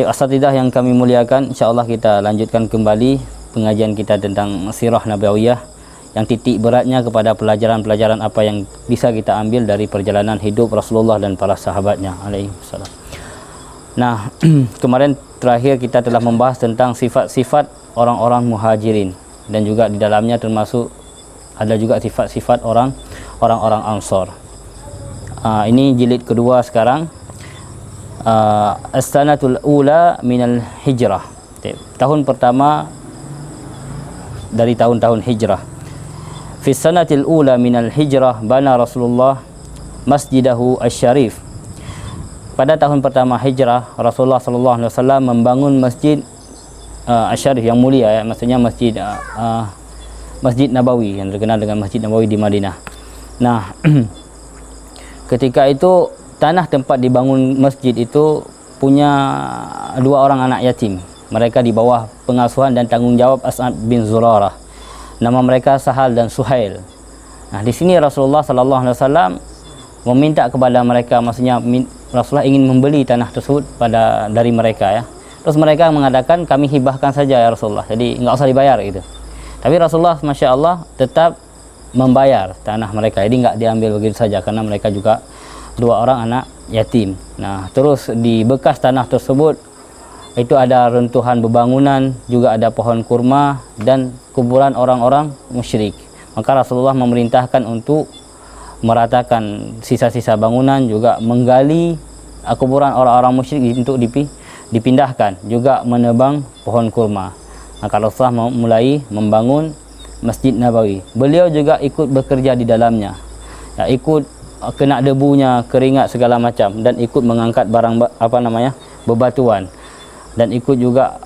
Asatidah yang kami muliakan, insya-Allah kita lanjutkan kembali pengajian kita tentang sirah nabawiyah yang titik beratnya kepada pelajaran-pelajaran apa yang bisa kita ambil dari perjalanan hidup Rasulullah dan para sahabatnya alaihi wasallam. Nah, kemarin terakhir kita telah membahas tentang sifat-sifat orang-orang muhajirin, dan juga di dalamnya termasuk ada juga sifat-sifat orang-orang Ansar. Ini jilid kedua sekarang. As-sanatul ula minal hijrah, tahun pertama dari tahun-tahun hijrah. Fi sanatil ula minal hijrah bana Rasulullah masjidahu asy-syarif. Pada tahun pertama hijrah, Rasulullah sallallahu alaihi wasallam membangun masjid asy-syarif yang mulia, ya, maksudnya Masjid Nabawi yang terkenal dengan Masjid Nabawi di Madinah. Nah, ketika itu tanah tempat dibangun masjid itu punya dua orang anak yatim. Mereka di bawah pengasuhan dan tanggung jawab As'ad bin Zurarah. Nama mereka Sahal dan Suhail. Nah, di sini Rasulullah sallallahu alaihi wasallam meminta kepada mereka, maksudnya Rasulullah ingin membeli tanah tersebut dari mereka, ya. Terus mereka mengatakan, kami hibahkan saja ya Rasulullah, jadi enggak usah dibayar gitu. Tapi Rasulullah Masya Allah tetap membayar tanah mereka, jadi enggak diambil begitu saja, karena mereka juga dua orang anak yatim. Nah, terus di bekas tanah tersebut itu ada runtuhan bebangunan, juga ada pohon kurma dan kuburan orang-orang musyrik. Maka Rasulullah memerintahkan untuk meratakan sisa-sisa bangunan, juga menggali kuburan orang-orang musyrik untuk dipindahkan, juga menebang pohon kurma. Maka Rasulullah mulai membangun Masjid Nabawi. Beliau juga ikut bekerja di dalamnya, ya, ikut kena debunya, keringat segala macam, dan ikut mengangkat barang bebatuan, dan ikut juga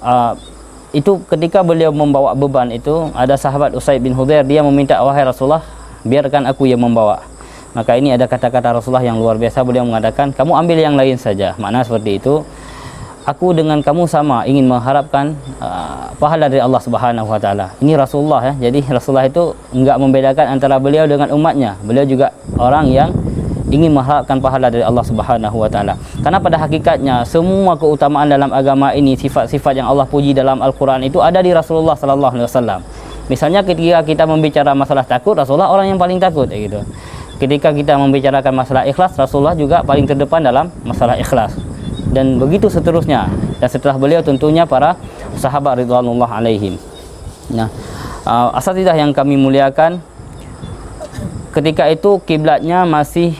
itu ketika beliau membawa beban itu, ada sahabat Usaid bin Hudzair, dia meminta, wahai Rasulullah, biarkan aku yang membawa. Maka ini ada kata-kata Rasulullah yang luar biasa. Beliau mengatakan, kamu ambil yang lain saja. Makna seperti itu, aku dengan kamu sama ingin mengharapkan pahala dari Allah Subhanahu wa taala. Ini Rasulullah, ya. Jadi Rasulullah itu enggak membedakan antara beliau dengan umatnya. Beliau juga orang yang ingin mengharapkan pahala dari Allah Subhanahu wa taala. Karena pada hakikatnya semua keutamaan dalam agama ini, sifat-sifat yang Allah puji dalam Al-Qur'an itu ada di Rasulullah sallallahu alaihi wasallam. Misalnya ketika kita membicara masalah takut, Rasulullah orang yang paling takut, gitu. Ketika kita membicarakan masalah ikhlas, Rasulullah juga paling terdepan dalam masalah ikhlas. Dan begitu seterusnya. Dan setelah beliau tentunya para sahabat ridwanullah alaihim. Nah, asatidah yang kami muliakan, ketika itu kiblatnya masih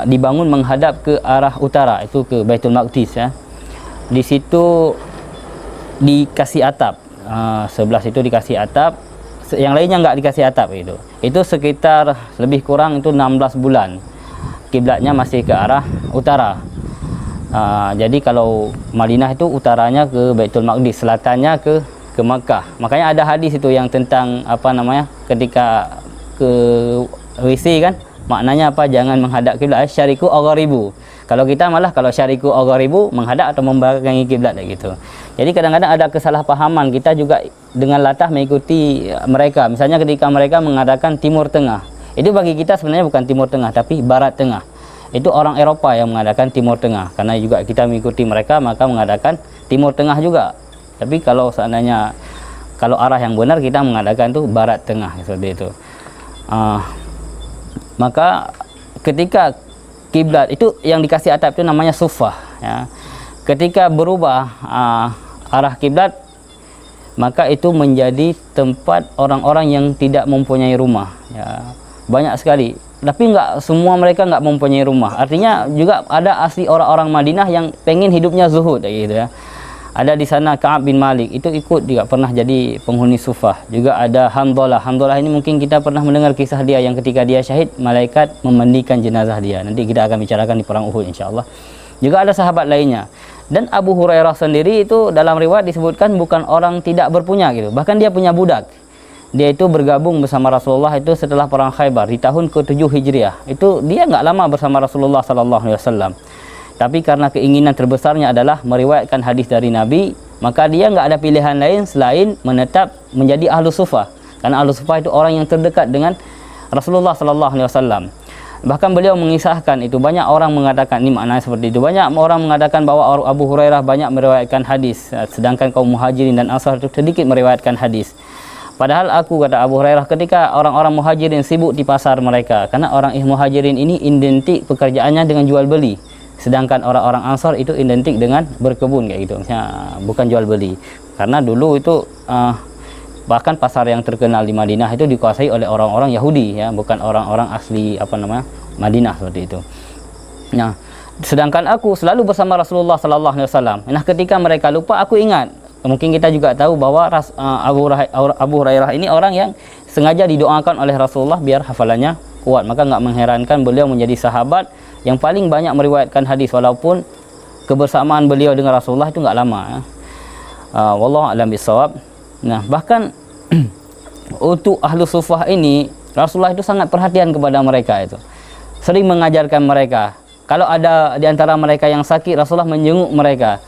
dibangun menghadap ke arah utara, itu ke Baitul Maqdis, ya. Di situ dikasih atap, sebelah situ dikasih atap, yang lainnya enggak dikasih atap itu. Itu sekitar lebih kurang itu 16 bulan. Kiblatnya masih ke arah utara. Jadi kalau Madinah itu utaranya ke Baitul Maqdis, selatannya ke Makkah. Makanya ada hadis itu yang tentang ketika ke WC kan, maknanya apa? Jangan menghadap kiblat, syariku agharibu. Kalau kita malah kalau syariku agharibu menghadap atau membelakangi kiblat, gitu. Jadi kadang-kadang ada kesalahpahaman, kita juga dengan latah mengikuti mereka. Misalnya ketika mereka mengadakan Timur Tengah, itu bagi kita sebenarnya bukan Timur Tengah tapi Barat Tengah. Itu orang Eropa yang mengadakan Timur Tengah, karena juga kita mengikuti mereka maka mengadakan Timur Tengah juga. Tapi kalau seandainya arah yang benar, kita mengadakan tuh Barat Tengah, seperti itu. Maka ketika kiblat itu yang dikasih atap itu namanya sufah, ya. Ketika berubah arah kiblat, maka itu menjadi tempat orang-orang yang tidak mempunyai rumah, ya. Banyak sekali, tapi semua mereka enggak mempunyai rumah. Artinya juga ada asli orang-orang Madinah yang pengen hidupnya zuhud, gitu, ya. Ada di sana Ka'ab bin Malik, itu ikut juga pernah jadi penghuni sufah. Juga ada Hamdalah ini mungkin kita pernah mendengar kisah dia, yang ketika dia syahid, malaikat memandikan jenazah dia. Nanti kita akan bicarakan di perang Uhud insyaallah. Juga ada sahabat lainnya. Dan Abu Hurairah sendiri itu dalam riwayat disebutkan bukan orang tidak berpunya, gitu. Bahkan dia punya budak. Dia itu bergabung bersama Rasulullah itu setelah perang Khaybar di tahun ke-7 Hijriah. Itu dia enggak lama bersama Rasulullah sallallahu alaihi wasallam. Tapi karena keinginan terbesarnya adalah meriwayatkan hadis dari Nabi, maka dia enggak ada pilihan lain selain menetap menjadi ahlu sufah. Karena ahlu sufah itu orang yang terdekat dengan Rasulullah sallallahu alaihi wasallam. Bahkan beliau mengisahkan itu, banyak orang mengatakan, ini maknanya seperti itu, banyak orang mengatakan bahwa Abu Hurairah banyak meriwayatkan hadis, sedangkan kaum Muhajirin dan Ansar itu sedikit meriwayatkan hadis. Padahal aku, kata Abu Hurairah, ketika orang-orang Muhajirin sibuk di pasar mereka, karena orang Muhajirin ini identik pekerjaannya dengan jual beli, sedangkan orang-orang Ansar itu identik dengan berkebun kayak gitu, bukan jual beli. Karena dulu itu bahkan pasar yang terkenal di Madinah itu dikuasai oleh orang-orang Yahudi, ya, bukan orang-orang asli Madinah seperti itu. Nah, sedangkan aku selalu bersama Rasulullah sallallahu alaihi wasallam. Nah, ketika mereka lupa, aku ingat. Mungkin kita juga tahu bahwa Abu Hurairah ini orang yang sengaja didoakan oleh Rasulullah biar hafalannya kuat. Maka enggak mengherankan beliau menjadi sahabat yang paling banyak meriwayatkan hadis, walaupun kebersamaan beliau dengan Rasulullah itu enggak lama, ya. Wallahu a'lam bishawab. Nah, bahkan untuk ahlu sufah ini, Rasulullah itu sangat perhatian kepada mereka itu. Sering mengajarkan mereka. Kalau ada di antara mereka yang sakit, Rasulullah menjenguk mereka.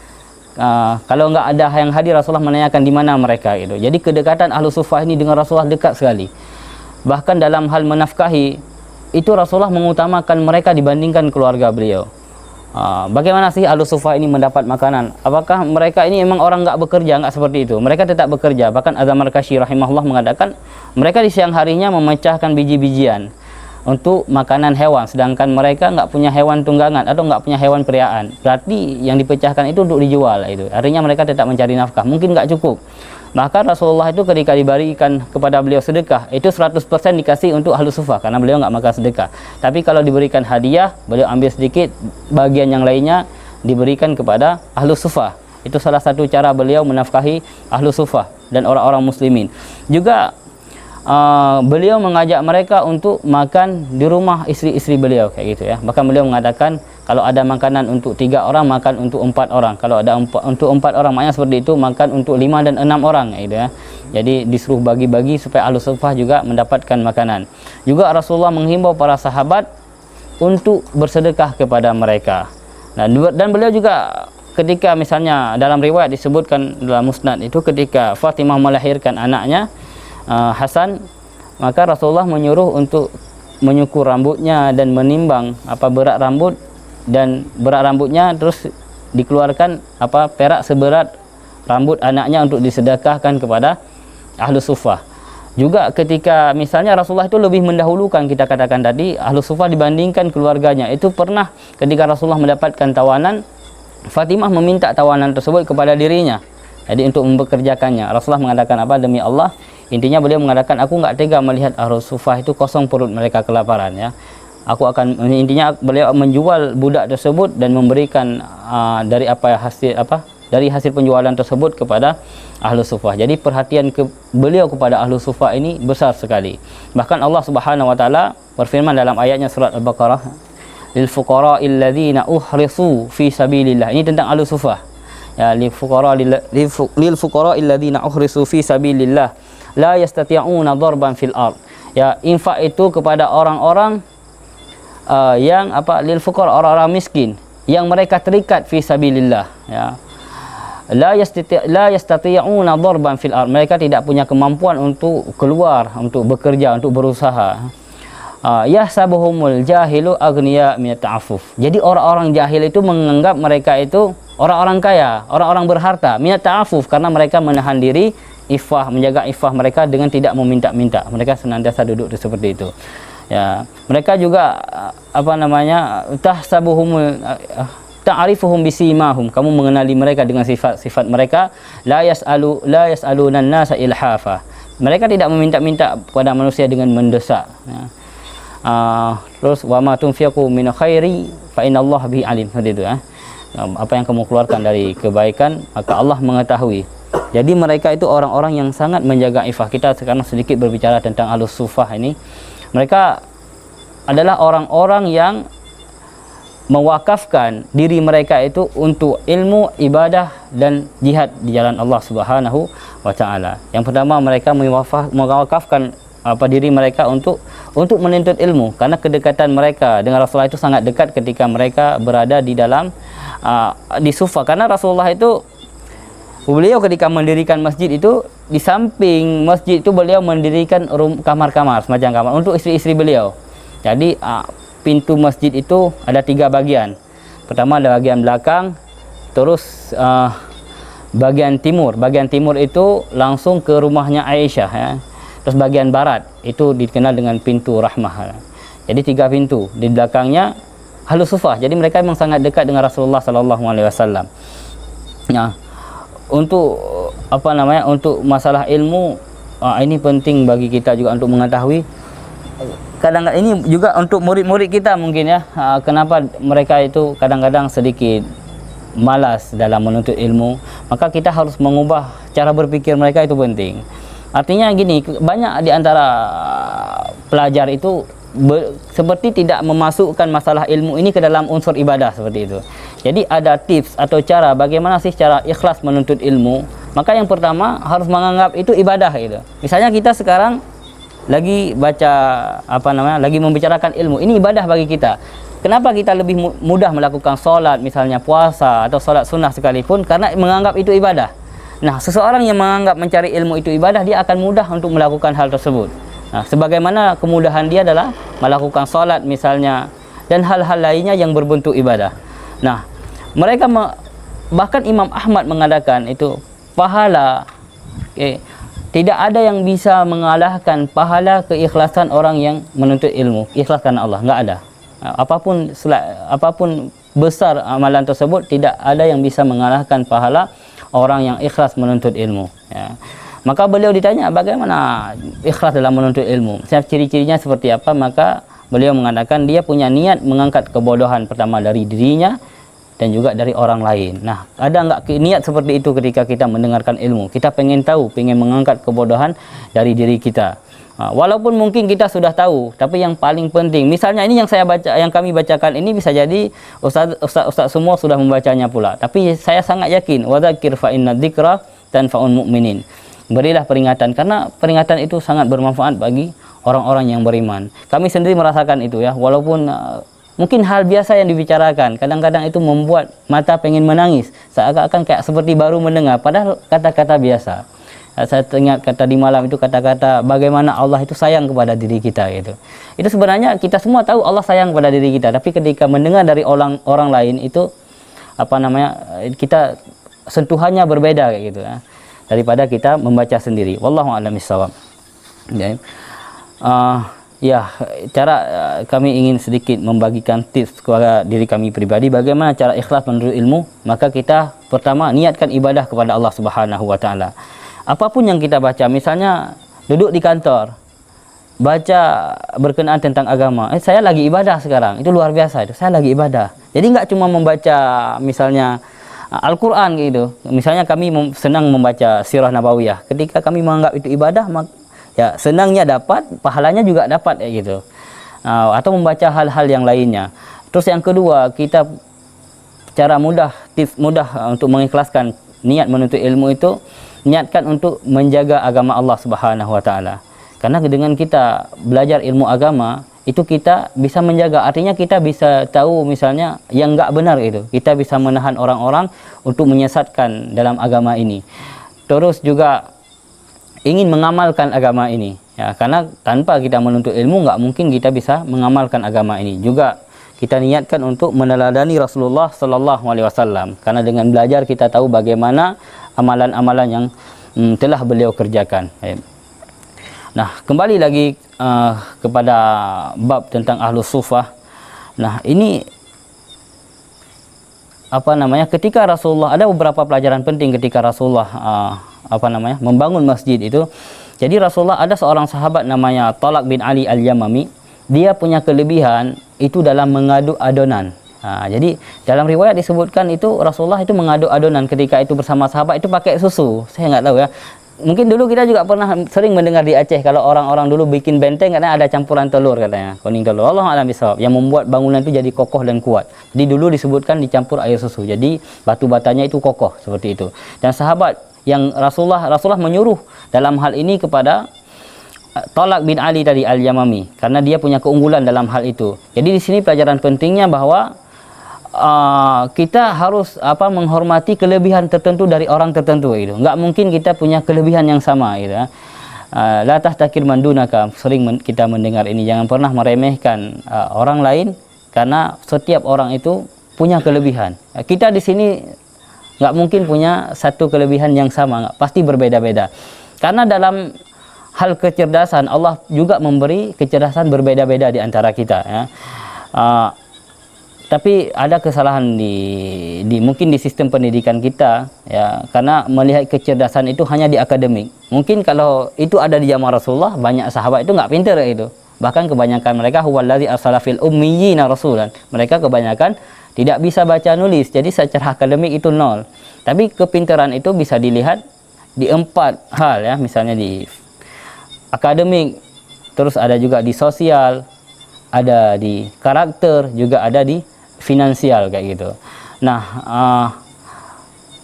Kalau enggak ada yang hadir, Rasulullah menanyakan di mana mereka itu. Jadi kedekatan ahlu sufah ini dengan Rasulullah dekat sekali. Bahkan dalam hal menafkahi, itu Rasulullah mengutamakan mereka dibandingkan keluarga beliau. Bagaimana sih ahlu sufah ini mendapat makanan? Apakah mereka ini memang orang enggak bekerja? Enggak seperti itu. Mereka tetap bekerja. Bahkan Az-Zamarkashi rahimahullah mengatakan mereka di siang harinya memecahkan biji-bijian untuk makanan hewan, sedangkan mereka enggak punya hewan tunggangan atau enggak punya hewan peliharaan. Berarti yang dipecahkan itu untuk dijual itu. Artinya mereka tetap mencari nafkah. Mungkin enggak cukup. Bahkan Rasulullah itu ketika diberikan kepada beliau sedekah, itu 100% dikasih untuk ahlu sufah, karena beliau enggak makan sedekah. Tapi kalau diberikan hadiah, beliau ambil sedikit, bagian yang lainnya diberikan kepada ahlu sufah. Itu salah satu cara beliau menafkahi ahlu sufah dan orang-orang muslimin. Juga beliau mengajak mereka untuk makan di rumah istri-istri beliau kayak gitu, ya. Bahkan beliau mengatakan kalau ada makanan untuk 3 orang, makan untuk 4 orang. Kalau ada untuk 4 orang, maknanya seperti itu, makan untuk 5 dan 6 orang gitu, ya. Jadi disuruh bagi-bagi supaya ahlu sufah juga mendapatkan makanan. Juga Rasulullah menghimbau para sahabat untuk bersedekah kepada mereka. Nah, dan beliau juga ketika misalnya dalam riwayat disebutkan dalam Musnad itu, ketika Fatimah melahirkan anaknya Hasan, maka Rasulullah menyuruh untuk menyukur rambutnya dan menimbang berat rambut, dan berat rambutnya terus dikeluarkan perak seberat rambut anaknya untuk disedekahkan kepada ahlu sufah. Juga ketika misalnya Rasulullah itu lebih mendahulukan, kita katakan tadi, ahlu sufah dibandingkan keluarganya. Itu pernah ketika Rasulullah mendapatkan tawanan, Fatimah meminta tawanan tersebut kepada dirinya, jadi untuk mempekerjakannya. Rasulullah mengatakan demi Allah, intinya beliau mengatakan, aku enggak tega melihat ahlu sufah itu kosong perut, mereka kelaparan, ya. Aku akan, intinya beliau menjual budak tersebut dan memberikan dari dari hasil penjualan tersebut kepada ahlu sufah. Jadi perhatian beliau kepada ahlu sufah ini besar sekali. Bahkan Allah Subhanahu wa taala berfirman dalam ayatnya surat Al-Baqarah, lil fuqara'il ladzina uhrisu fi sabilillah. Ini tentang ahlu sufah. Ya, lil fuqara'il ladzina uhrisu fi sabilillah la yastati'una darban fil ard. Ya, infak itu kepada orang-orang yang lil fuqara, orang-orang miskin yang mereka terikat fi sabilillah, ya. La yastati'una darban fil ard. Mereka tidak punya kemampuan untuk keluar, untuk bekerja, untuk berusaha. Yahsabuhumul jahilu aghniya min ta'affuf. Jadi orang-orang jahil itu menganggap mereka itu orang-orang kaya, orang-orang berharta, min ta'affuf, karena mereka menahan diri, iffah, menjaga iffah mereka dengan tidak meminta-minta. Mereka senantiasa duduk seperti itu. Ya, mereka juga ta'rifuhum bisimahum, kamu mengenali mereka dengan sifat-sifat mereka. La yas'alunan nasa ilhafa. Mereka tidak meminta-minta kepada manusia dengan mendesak, ya. Terus wa ma tunfiqu min khairi fa innallaha bihi alim, seperti itu, ya. Apa yang kamu keluarkan dari kebaikan, maka Allah mengetahui. Jadi mereka itu orang-orang yang sangat menjaga ifah. Kita sekarang sedikit berbicara tentang ahlus sufah ini. Mereka adalah orang-orang yang mewakafkan diri mereka itu untuk ilmu, ibadah, dan jihad di jalan Allah Subhanahu wa taala. Yang pertama, mereka mewakafkan diri mereka untuk menuntut ilmu, karena kedekatan mereka dengan Rasulullah itu sangat dekat ketika mereka berada di dalam di sufah. Karena Rasulullah itu, beliau ketika mendirikan masjid itu, di samping masjid itu beliau mendirikan kamar-kamar, semacam kamar untuk istri-istri beliau. Jadi pintu masjid itu ada 3 bagian. Pertama ada bagian belakang, terus bagian timur. Bagian timur itu langsung ke rumahnya Aisyah ya. Terus bagian barat itu dikenal dengan pintu rahmah ya. Jadi 3 pintu. Di belakangnya Ahlus Sufah. Jadi mereka memang sangat dekat dengan Rasulullah sallallahu alaihi wasallam. Nah, untuk untuk masalah ilmu ini penting bagi kita juga untuk mengetahui. Kadang-kadang ini juga untuk murid-murid kita mungkin ya, kenapa mereka itu kadang-kadang sedikit malas dalam menuntut ilmu, maka kita harus mengubah cara berpikir mereka, itu penting. Artinya gini, banyak di antara pelajar itu seperti tidak memasukkan masalah ilmu ini ke dalam unsur ibadah seperti itu. Jadi ada tips atau cara bagaimana sih cara ikhlas menuntut ilmu. Maka yang pertama harus menganggap itu ibadah gitu. Misalnya kita sekarang lagi baca lagi membicarakan ilmu, ini ibadah bagi kita. Kenapa kita lebih mudah melakukan solat, misalnya puasa atau solat sunnah sekalipun? Karena menganggap itu ibadah. Nah, seseorang yang menganggap mencari ilmu itu ibadah, dia akan mudah untuk melakukan hal tersebut. Nah, sebagaimana kemudahan dia adalah melakukan solat misalnya dan hal-hal lainnya yang berbentuk ibadah. Nah, mereka bahkan Imam Ahmad mengatakan itu pahala tidak ada yang bisa mengalahkan pahala keikhlasan orang yang menuntut ilmu. Ikhlas karena Allah, enggak ada. Apapun besar amalan tersebut, tidak ada yang bisa mengalahkan pahala orang yang ikhlas menuntut ilmu ya. Maka beliau ditanya bagaimana ikhlas dalam menuntut ilmu, ciri-cirinya seperti apa, maka beliau mengatakan dia punya niat mengangkat kebodohan pertama dari dirinya dan juga dari orang lain. Nah, ada enggak niat seperti itu ketika kita mendengarkan ilmu? Kita pengen tahu, pengen mengangkat kebodohan dari diri kita. Walaupun mungkin kita sudah tahu, tapi yang paling penting, misalnya ini yang saya baca, yang kami bacakan ini bisa jadi ustaz semua sudah membacanya pula. Tapi saya sangat yakin, wadzakir fa inna dzikra tanfa'ul mu'minin. Berilah peringatan, karena peringatan itu sangat bermanfaat bagi orang-orang yang beriman. Kami sendiri merasakan itu ya, walaupun mungkin hal biasa yang dibicarakan, kadang-kadang itu membuat mata pengen menangis, seakan-akan kayak seperti baru mendengar, padahal kata-kata biasa. Saya teringat kata di malam itu, kata-kata bagaimana Allah itu sayang kepada diri kita gitu. Itu sebenarnya kita semua tahu Allah sayang kepada diri kita, tapi ketika mendengar dari orang lain itu kita sentuhannya berbeda kayak gitu ya, daripada kita membaca sendiri. Wallahu a'lam bishawab. Cara kami ingin sedikit membagikan tips kepada diri kami pribadi bagaimana cara ikhlas menuntut ilmu. Maka kita pertama niatkan ibadah kepada Allah Subhanahu wa taala. Apapun yang kita baca, misalnya duduk di kantor baca berkenaan tentang agama, saya lagi ibadah sekarang, itu luar biasa itu, saya lagi ibadah. Jadi enggak cuma membaca misalnya Al-Quran gitu. Misalnya kami senang membaca Sirah Nabawiyah, ketika kami menganggap itu ibadah, ya senangnya dapat, pahalanya juga dapat ya gitu. Atau membaca hal-hal yang lainnya. Terus yang kedua, kita tips mudah untuk mengikhlaskan niat menuntut ilmu itu, niatkan untuk menjaga agama Allah Subhanahu wa taala. Karena dengan kita belajar ilmu agama, itu kita bisa menjaga, artinya kita bisa tahu misalnya yang enggak benar itu. Kita bisa menahan orang-orang untuk menyesatkan dalam agama ini. Terus juga ingin mengamalkan agama ini ya, karena tanpa kita menuntut ilmu enggak mungkin kita bisa mengamalkan agama ini. Juga kita niatkan untuk meneladani Rasulullah sallallahu alaihi wasallam, karena dengan belajar kita tahu bagaimana amalan-amalan yang telah beliau kerjakan. Nah, kembali lagi kepada bab tentang Ahlus Sufah. Nah, ini ketika Rasulullah, ada beberapa pelajaran penting ketika Rasulullah membangun masjid itu. Jadi Rasulullah, ada seorang sahabat namanya Talaq bin Ali Al-Yamami. Dia punya kelebihan itu dalam mengadu adonan. Jadi dalam riwayat disebutkan itu Rasulullah itu mengadu adonan ketika itu bersama sahabat itu pakai susu. Saya nggak tahu ya. Mungkin dulu kita juga pernah sering mendengar di Aceh kalau orang-orang dulu bikin benteng katanya ada campuran telur katanya, kuning telur. Wallahu a'lam bishawab, yang membuat bangunan itu jadi kokoh dan kuat. Jadi dulu disebutkan dicampur air susu. Jadi batu batanya itu kokoh seperti itu. Dan sahabat yang Rasulullah menyuruh dalam hal ini kepada Talaq bin Ali tadi Al-Yamami, karena dia punya keunggulan dalam hal itu. Jadi di sini pelajaran pentingnya bahwa kita harus menghormati kelebihan tertentu dari orang tertentu gitu. Enggak mungkin kita punya kelebihan yang sama gitu ya. La tahtakir man dunaka, sering kita mendengar ini, jangan pernah meremehkan orang lain, karena setiap orang itu punya kelebihan. Kita di sini nggak mungkin punya satu kelebihan yang sama, pasti berbeda-beda. Karena dalam hal kecerdasan, Allah juga memberi kecerdasan berbeda-beda di antara kita, ya. Tapi ada kesalahan mungkin di sistem pendidikan kita, ya, karena melihat kecerdasan itu hanya di akademik. Mungkin kalau itu ada di zaman Rasulullah, banyak sahabat itu nggak pintar itu. Bahkan kebanyakan mereka huwallazi arsala fil ummiyina rasulan. Mereka kebanyakan tidak bisa baca nulis, jadi secara akademik itu nol. Tapi kepintaran itu bisa dilihat di 4 hal, ya, misalnya di akademik, terus ada juga di sosial, ada di karakter, juga ada di finansial, kayak gitu. Nah,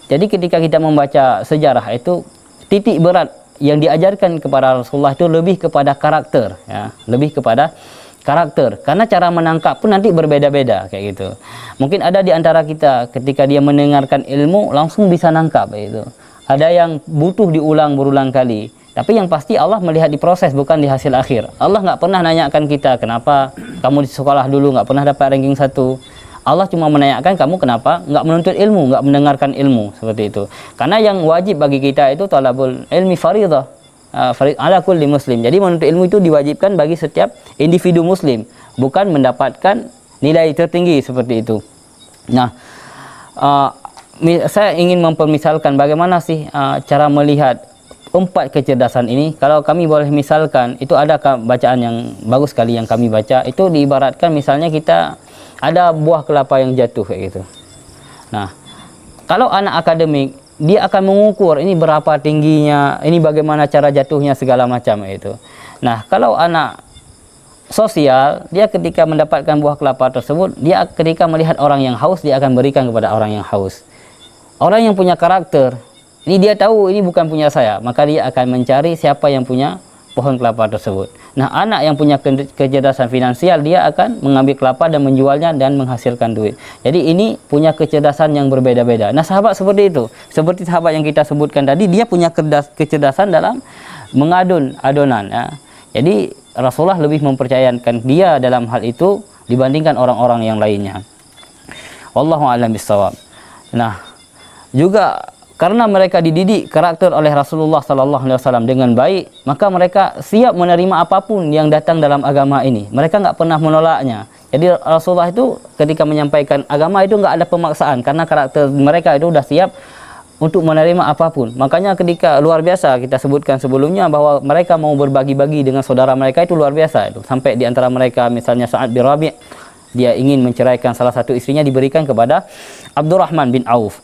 jadi ketika kita membaca sejarah itu, titik berat yang diajarkan kepada Rasulullah itu lebih kepada karakter, ya, lebih kepada karakter. Karena cara menangkap pun nanti berbeda-beda, kayak gitu. Mungkin ada di antara kita ketika dia mendengarkan ilmu langsung bisa nangkap, itu. Ada yang butuh diulang berulang kali. Tapi yang pasti Allah melihat di proses, bukan di hasil akhir. Allah nggak pernah nanyakan kita, kenapa kamu di sekolah dulu nggak pernah dapat ranking 1. Allah cuma menanyakan kamu kenapa nggak menuntut ilmu, nggak mendengarkan ilmu, seperti itu. Karena yang wajib bagi kita itu talabul ilmi faridah, ala kulli muslim. Jadi menuntut ilmu itu diwajibkan bagi setiap individu muslim, bukan mendapatkan nilai tertinggi seperti itu. Nah, saya ingin mempermisalkan bagaimana sih cara melihat 4 kecerdasan ini. Kalau kami boleh misalkan, itu ada bacaan yang bagus sekali yang kami baca, itu diibaratkan misalnya kita ada buah kelapa yang jatuh, kayak gitu. Nah, kalau anak akademik, dia akan mengukur ini berapa tingginya, ini bagaimana cara jatuhnya, segala macam itu. Nah, kalau anak sosial, dia ketika mendapatkan buah kelapa tersebut, dia ketika melihat orang yang haus, dia akan berikan kepada orang yang haus. Orang yang punya karakter, ini dia tahu ini bukan punya saya, maka dia akan mencari siapa yang punya pohon kelapa tersebut. Nah, anak yang punya kecerdasan finansial, dia akan mengambil kelapa dan menjualnya dan menghasilkan duit. Jadi ini punya kecerdasan yang berbeda-beda. Nah, sahabat seperti itu, seperti sahabat yang kita sebutkan tadi, dia punya kecerdasan dalam mengadun adonan, ya. Jadi Rasulullah lebih mempercayakan dia dalam hal itu dibandingkan orang-orang yang lainnya. Wallahu a'lam bishawab. Nah, juga karena mereka dididik karakter oleh Rasulullah SAW dengan baik, maka mereka siap menerima apapun yang datang dalam agama ini. Mereka nggak pernah menolaknya. Jadi Rasulullah itu ketika menyampaikan agama itu nggak ada pemaksaan, karena karakter mereka itu sudah siap untuk menerima apapun. Makanya ketika luar biasa kita sebutkan sebelumnya bahwa mereka mau berbagi-bagi dengan saudara mereka, itu luar biasa itu. Sampai di antara mereka misalnya Sa'ad bin Rabi', dia ingin menceraikan salah satu istrinya, diberikan kepada Abdurrahman bin Auf.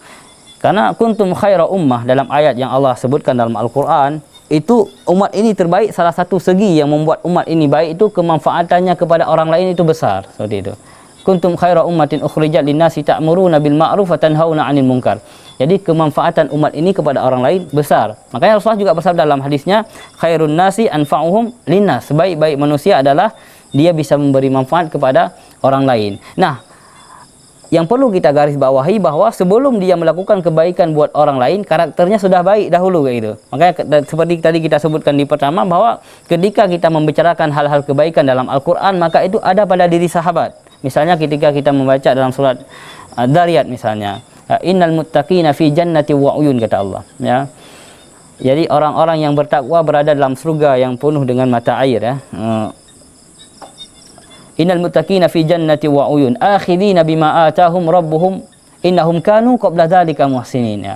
Karena kuntum khaira ummah, dalam ayat yang Allah sebutkan dalam Al-Quran, itu umat ini terbaik. Salah satu segi yang membuat umat ini baik itu kemanfaatannya kepada orang lain itu besar, seperti itu. Kuntum khaira ummatin ukhrijat linnasi ta'muruna bil ma'ruf wa tanhauna 'anil munkar. Jadi kemanfaatan umat ini kepada orang lain besar. Makanya Rasulullah juga bersabda dalam hadisnya, khairun nasi anfa'uhum linnas. Sebaik-baik manusia adalah dia bisa memberi manfaat kepada orang lain. Nah, yang perlu kita garis bawahi bahwa sebelum dia melakukan kebaikan buat orang lain, karakternya sudah baik dahulu, kayak gitu. Makanya seperti tadi kita sebutkan di pertama, bahwa ketika kita membicarakan hal-hal kebaikan dalam Al-Quran, maka itu ada pada diri sahabat. Misalnya ketika kita membaca dalam surat Dariyat misalnya, innal muttaqina fi jannati wa uyun, kata Allah, ya. Jadi orang-orang yang bertakwa berada dalam surga yang penuh dengan mata air, ya. Innal muttaqina fi jannati wa uyun akhidina bima atahum rabbuhum innahum kanu qabla dzalika muhsinin, ya.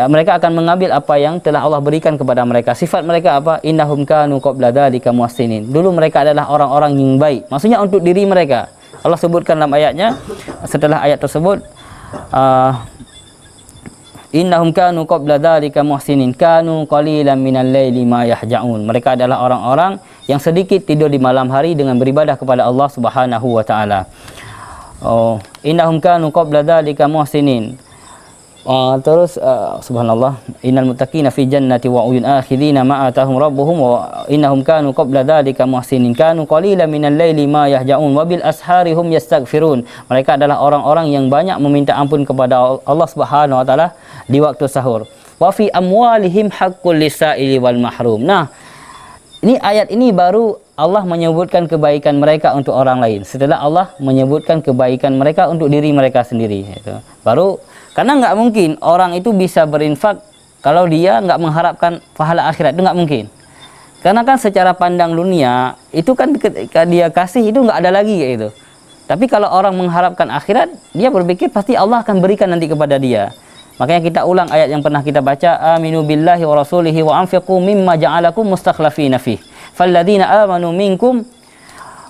Mereka akan mengambil apa yang telah Allah berikan kepada mereka. Sifat mereka apa? Innahum kanu qabla dzalika muhsinin. Dulu mereka adalah orang-orang yang baik. Maksudnya untuk diri mereka. Allah sebutkan dalam ayatnya, setelah ayat tersebut, innahum kanu qabla dzalika muhsinin kanu qalilan minal laili ma yahja'un. Mereka adalah orang-orang yang sedikit tidur di malam hari dengan beribadah kepada Allah Subhanahu wa taala. Innahum kanu qabla dzalika muhsinin. Terus subhanallah, innal muttaqina fi jannati wa uyun akhidina ma atahum rabbuhum wa innahum kanu qabla dzalika muhsinin kanu qalilan minal laili ma yahja'un wa bil ashari hum yastaghfirun. Mereka adalah orang-orang yang banyak meminta ampun kepada Allah Subhanahu wa taala di waktu sahur. Wa fi amwalihim haqqul lisaili wal mahrum. Nah, Ini ayat ini baru Allah menyebutkan kebaikan mereka untuk orang lain setelah Allah menyebutkan kebaikan mereka untuk diri mereka sendiri. Itu baru, karena nggak mungkin orang itu bisa berinfak kalau dia nggak mengharapkan pahala akhirat, itu nggak mungkin. Karena kan secara pandang dunia itu kan ketika dia kasih itu nggak ada lagi kayak gitu. Tapi kalau orang mengharapkan akhirat, dia berpikir pasti Allah akan berikan nanti kepada dia. Makanya kita ulang ayat yang pernah kita baca, aminu billahi wa rasulihi wa anfiqu mimma ja'alakum mustakhlafina fih. Falladzina amanu minkum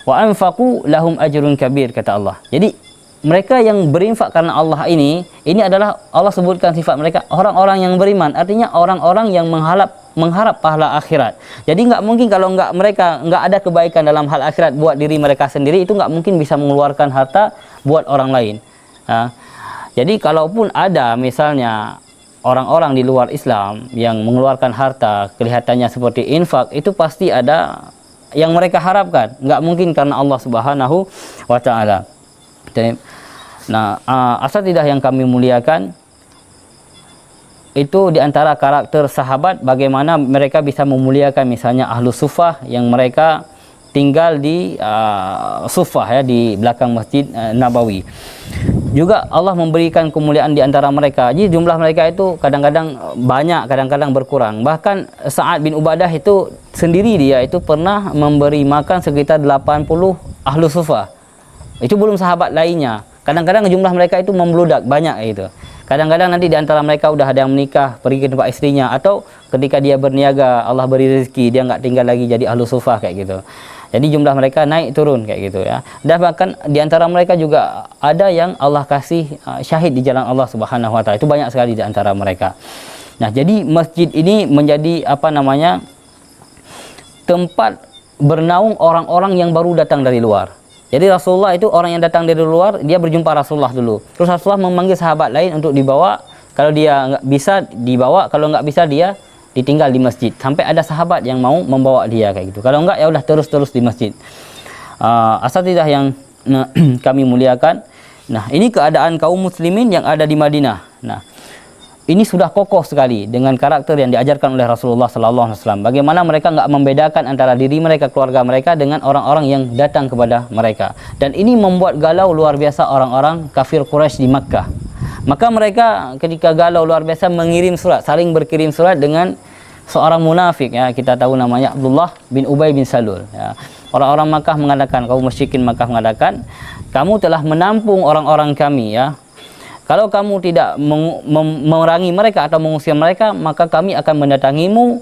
wa anfaqu lahum ajrun kabir, kata Allah. Jadi mereka yang berinfak karena Allah ini adalah Allah sebutkan sifat mereka orang-orang yang beriman. Artinya orang-orang yang mengharap pahala akhirat. Jadi nggak mungkin kalau mereka nggak ada kebaikan dalam hal akhirat buat diri mereka sendiri, itu nggak mungkin bisa mengeluarkan harta buat orang lain. Nah, jadi kalaupun ada misalnya orang-orang di luar Islam yang mengeluarkan harta kelihatannya seperti infak, itu pasti ada yang mereka harapkan. Nggak mungkin karena Allah Subhanahu wa Ta'ala. Nah, asatidah yang kami muliakan, itu diantara karakter sahabat bagaimana mereka bisa memuliakan misalnya ahlu sufah yang mereka tinggal di sufah ya, di belakang Masjid Nabawi. Juga Allah memberikan kemuliaan di antara mereka. Jadi jumlah mereka itu kadang-kadang banyak, kadang-kadang berkurang. Bahkan Sa'ad bin Ubadah itu sendiri, dia itu pernah memberi makan sekitar 80 ahlu sufah. Itu belum sahabat lainnya. Kadang-kadang jumlah mereka itu membludak, banyak itu. Kadang-kadang nanti di antara mereka udah ada yang menikah, pergi ke tempat istrinya, atau ketika dia berniaga, Allah beri rezeki, dia nggak tinggal lagi jadi ahlu sufah kayak gitu. Jadi jumlah mereka naik turun kayak gitu ya. Dan bahkan di antara mereka juga ada yang Allah kasih syahid di jalan Allah Subhanahu wa Ta'ala. Itu banyak sekali di antara mereka. Nah, jadi masjid ini menjadi tempat bernaung orang-orang yang baru datang dari luar. Jadi Rasulullah itu orang yang datang dari luar, dia berjumpa Rasulullah dulu. Terus Rasulullah memanggil sahabat lain untuk dibawa. Kalau dia nggak bisa dibawa, kalau nggak bisa dia ditinggal di masjid. Sampai ada sahabat yang mau membawa dia kayak gitu. Kalau enggak ya udah terus di masjid. Asatidah yang kami muliakan. Nah, ini keadaan kaum muslimin yang ada di Madinah. Nah, ini sudah kokoh sekali dengan karakter yang diajarkan oleh Rasulullah sallallahu alaihi wasallam. Bagaimana mereka enggak membedakan antara diri mereka, keluarga mereka dengan orang-orang yang datang kepada mereka. Dan ini membuat galau luar biasa orang-orang kafir Quraisy di Makkah. Maka mereka ketika galau luar biasa mengirim surat, saling berkirim surat dengan seorang munafik ya, kita tahu namanya Abdullah bin Ubay bin Salul ya. Orang-orang Makkah mengatakan, kaum musyrikin Makkah mengatakan, kamu telah menampung orang-orang kami ya. Kalau kamu tidak memerangi mereka atau mengusir mereka, maka kami akan mendatangimu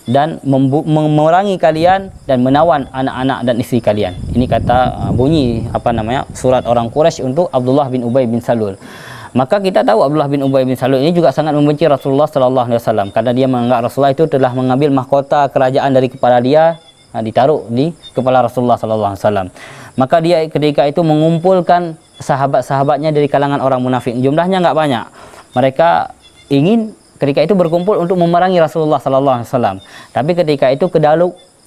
dan memerangi kalian dan menawan anak-anak dan istri kalian. Ini kata bunyi surat orang Quraisy untuk Abdullah bin Ubay bin Salul. Maka kita tahu Abdullah bin Ubay bin Salul ini juga sangat membenci Rasulullah sallallahu alaihi wasallam karena dia menganggap Rasulullah itu telah mengambil mahkota kerajaan dari kepala dia, ditaruh di kepala Rasulullah sallallahu alaihi wasallam. Maka dia ketika itu mengumpulkan sahabat-sahabatnya dari kalangan orang munafik. Jumlahnya nggak banyak. Mereka ingin ketika itu berkumpul untuk memerangi Rasulullah sallallahu alaihi wasallam. Tapi ketika itu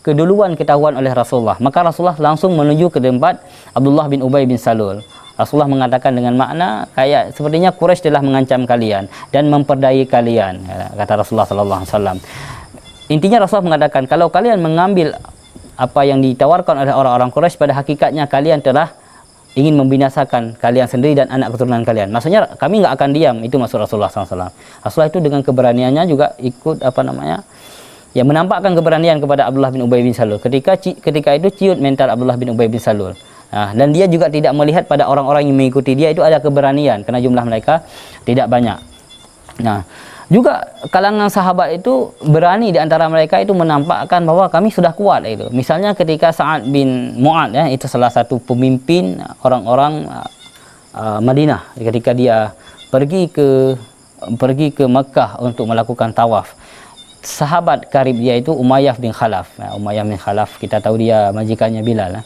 keduluan ketahuan oleh Rasulullah. Maka Rasulullah langsung menuju ke tempat Abdullah bin Ubay bin Salul. Rasulullah mengatakan dengan makna kayak sepertinya Quraisy telah mengancam kalian dan memperdayai kalian, kata Rasulullah sallallahu alaihi wasallam. Intinya Rasulullah mengatakan kalau kalian mengambil apa yang ditawarkan oleh orang-orang Quraisy, pada hakikatnya kalian telah ingin membinasakan kalian sendiri dan anak keturunan kalian. Maksudnya kami nggak akan diam, itu maksud Rasulullah sallallahu alaihi wasallam. Rasulullah itu dengan keberaniannya juga ikut ya menampakkan keberanian kepada Abdullah bin Ubay bin Salul. Ketika itu ciut mental Abdullah bin Ubay bin Salul. Dan dia juga tidak melihat pada orang-orang yang mengikuti dia itu ada keberanian karena jumlah mereka tidak banyak. Nah, juga kalangan sahabat itu berani di antara mereka itu menampakkan bahwa kami sudah kuat itu. Misalnya ketika Sa'ad bin Mu'ad ya, itu salah satu pemimpin orang-orang Madinah ketika dia pergi ke Makkah untuk melakukan tawaf. Sahabat karib dia itu Umayyah bin Khalaf. Umayyah bin Khalaf kita tahu dia majikannya Bilal.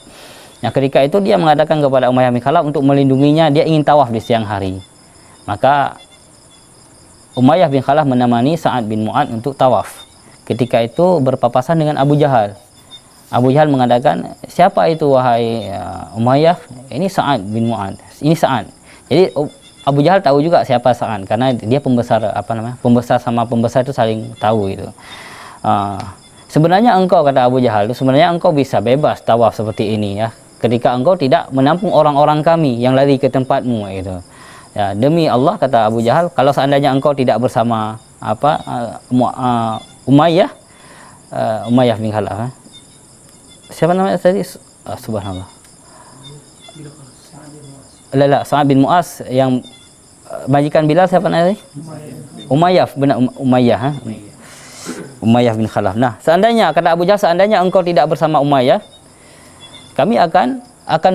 Nah, ketika itu dia mengatakan kepada Umayyah bin Khalaf untuk melindunginya, dia ingin tawaf di siang hari. Maka Umayyah bin Khalaf menemani Sa'ad bin Mu'ad untuk tawaf. Ketika itu berpapasan dengan Abu Jahal. Abu Jahal mengatakan, siapa itu wahai Umayyah? Ini Sa'ad bin Mu'ad. Ini Sa'ad. Jadi Abu Jahal tahu juga siapa Sa'ad karena dia pembesar pembesar sama pembesar itu saling tahu itu. Sebenarnya engkau, kata Abu Jahal, sebenarnya engkau bisa bebas tawaf seperti ini ya, ketika engkau tidak menampung orang-orang kami yang lari ke tempatmu gitu. Ya, demi Allah, kata Abu Jahal, kalau seandainya engkau tidak bersama Umayyah, Umayyah bin Khalaf, siapa namanya tadi? Subhanallah. Sa'ad bin Mu'az yang majikan Bilal, siapa namanya? Umayyah, benar, Umayyah. Umayyah bin Khalaf. Nah, seandainya, kata Abu Jahal, seandainya engkau tidak bersama Umayyah, kami akan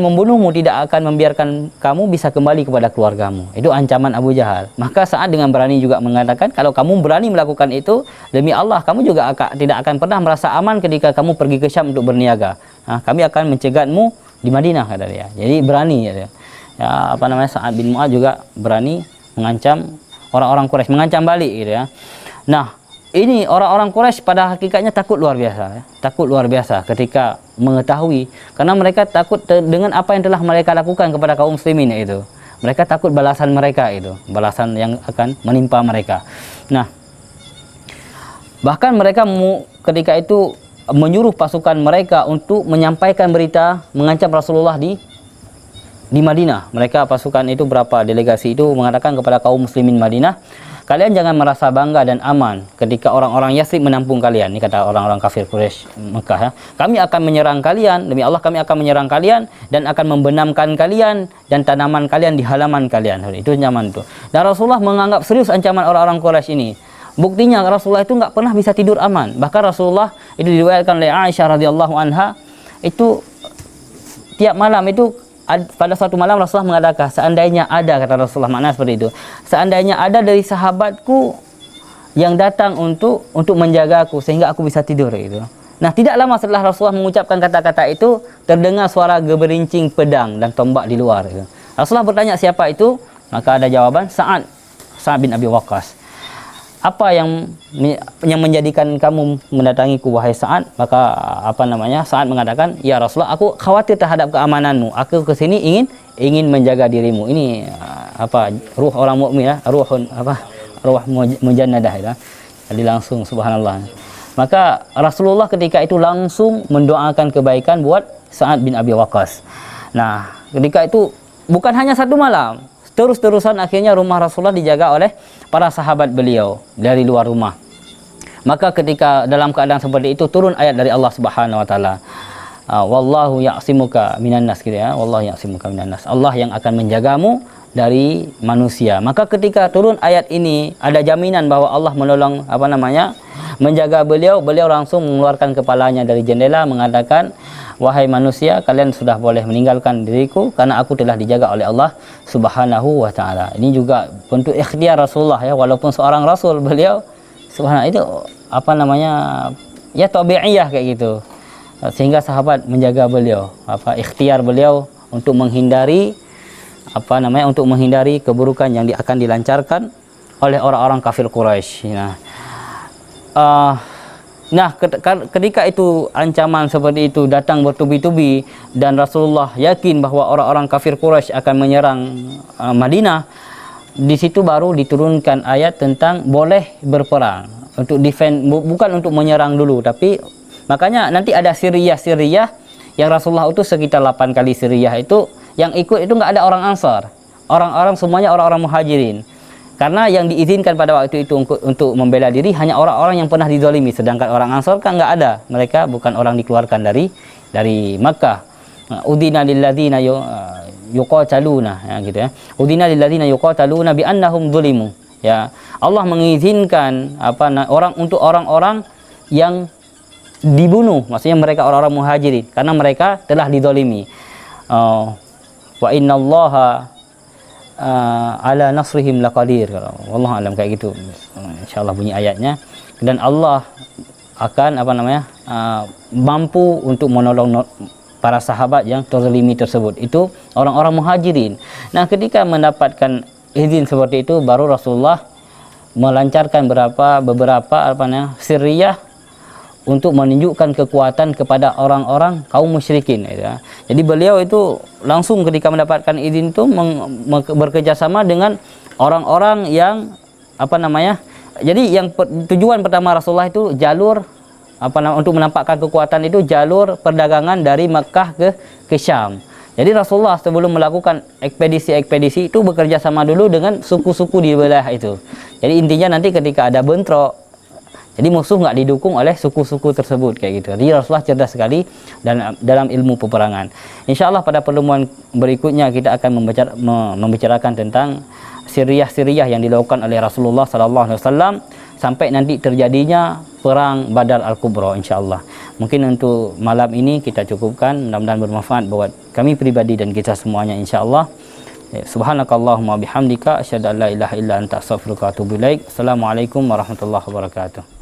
membunuhmu, tidak akan membiarkan kamu bisa kembali kepada keluargamu. Itu ancaman Abu Jahal. Maka Sa'ad dengan berani juga mengatakan, kalau kamu berani melakukan itu, demi Allah kamu juga tidak akan pernah merasa aman ketika kamu pergi ke Syam untuk berniaga. Nah, kami akan mencegatmu di Madinah, kata dia. Jadi berani ya. Sa'ad bin Mu'adz juga berani mengancam orang-orang Quraisy, mengancam balik gitu ya. Nah, ini orang-orang Quraisy pada hakikatnya takut luar biasa ya. Takut luar biasa ketika mengetahui, karena mereka takut dengan apa yang telah mereka lakukan kepada kaum muslimin itu. Mereka takut balasan mereka itu, balasan yang akan menimpa mereka. Nah, bahkan mereka ketika itu menyuruh pasukan mereka untuk menyampaikan berita mengancam Rasulullah di Madinah. Mereka pasukan itu, berapa delegasi itu mengatakan kepada kaum muslimin Madinah, kalian jangan merasa bangga dan aman ketika orang-orang Yathrib menampung kalian. Ini kata orang-orang kafir Quraisy Mekah ya. Kami akan menyerang kalian, demi Allah kami akan menyerang kalian dan akan membenamkan kalian dan tanaman kalian di halaman kalian. Itu nyaman tuh. Dan Rasulullah menganggap serius ancaman orang-orang Quraisy ini. Buktinya Rasulullah itu nggak pernah bisa tidur aman. Bahkan Rasulullah itu diriwayatkan oleh Aisyah radhiyallahu anha, itu tiap malam itu, pada suatu malam Rasulullah mengatakan, seandainya ada, kata Rasulullah, makna seperti itu, seandainya ada dari sahabatku yang datang untuk menjagaku sehingga aku bisa tidur gitu. Nah, tidak lama setelah Rasulullah mengucapkan kata-kata itu, terdengar suara geberincing pedang dan tombak di luar gitu. Rasulullah bertanya siapa itu, maka ada jawaban, Sa'ad bin Abi Waqqas. Apa yang menjadikan kamu mendatangiku wahai Sa'ad? Maka Sa'ad mengatakan, ya Rasulullah, aku khawatir terhadap keamananmu. Aku ke sini ingin menjaga dirimu. Ini ruh orang mukmin ya, ruh mujannadah ya. Jadi langsung subhanallah. Maka Rasulullah ketika itu langsung mendoakan kebaikan buat Sa'ad bin Abi Waqqas. Nah, ketika itu bukan hanya satu malam, terus-terusan akhirnya rumah Rasulullah dijaga oleh para sahabat beliau dari luar rumah. Maka ketika dalam keadaan seperti itu turun ayat dari Allah Subhanahu wa taala. Wallahu ya'simuka minan nas gitu ya. Wallahu ya'simuka minan nas. Allah yang akan menjagamu dari manusia. Maka ketika turun ayat ini ada jaminan bahwa Allah menolong menjaga beliau langsung mengeluarkan kepalanya dari jendela mengatakan, wahai manusia, kalian sudah boleh meninggalkan diriku karena aku telah dijaga oleh Allah Subhanahu wa taala. Ini juga bentuk ikhtiar Rasulullah ya, walaupun seorang rasul, beliau subhanallah itu ya tabi'iyah kayak gitu. Sehingga sahabat menjaga beliau, ikhtiar beliau untuk menghindari keburukan yang akan dilancarkan oleh orang-orang kafir Quraisy. Nah, ketika itu ancaman seperti itu datang bertubi-tubi dan Rasulullah yakin bahwa orang-orang kafir Quraisy akan menyerang Madinah, di situ baru diturunkan ayat tentang boleh berperang untuk defend, bukan untuk menyerang dulu, tapi makanya nanti ada Siriyah yang Rasulullah utus sekitar 8 kali Siriyah itu, yang ikut itu nggak ada orang Ansar, orang-orang semuanya orang-orang Muhajirin. Karena yang diizinkan pada waktu itu untuk membela diri hanya orang-orang yang pernah dizalimi, sedangkan orang Ansar kan nggak ada, mereka bukan orang dikeluarkan dari Makkah. Udina lilladzina yuqataluna ya gitu ya. Udina lilladzina yuqataluna bi annahum zulimu. Ya, Allah mengizinkan orang-orang yang dibunuh, maksudnya mereka orang-orang Muhajirin karena mereka telah dizalimi. Wa innallaha ala nasrihim laqadir, wallahu alam kayak gitu insyaallah bunyi ayatnya. Dan Allah akan mampu untuk menolong para sahabat yang terzalimi tersebut, itu orang-orang Muhajirin. Nah, ketika mendapatkan izin seperti itu baru Rasulullah melancarkan beberapa sirriyah untuk menunjukkan kekuatan kepada orang-orang kaum musyrikin ya. Jadi beliau itu langsung ketika mendapatkan izin itu bekerjasama dengan orang-orang yang jadi yang tujuan pertama Rasulullah itu jalur untuk menampakkan kekuatan itu jalur perdagangan dari Mekah ke Syam. Jadi Rasulullah sebelum melakukan ekspedisi-ekspedisi itu bekerja sama dulu dengan suku-suku di wilayah itu. Jadi intinya nanti ketika ada bentrok, jadi musuh nggak didukung oleh suku-suku tersebut kayak gitu. Jadi Rasulullah cerdas sekali dalam ilmu peperangan. Insya Allah pada pertemuan berikutnya kita akan membicarakan tentang siriyah-siriyah yang dilakukan oleh Rasulullah SAW sampai nanti terjadinya perang Badar Al-Kubra, insya-Allah. Mungkin untuk malam ini kita cukupkan, mudah-mudahan bermanfaat buat kami pribadi dan kita semuanya, insya-Allah. Subhanakallahumma bihamdika asyhadu an la ilaha illa anta astaghfiruka wa atubu ilaik. Assalamualaikum warahmatullahi wabarakatuh.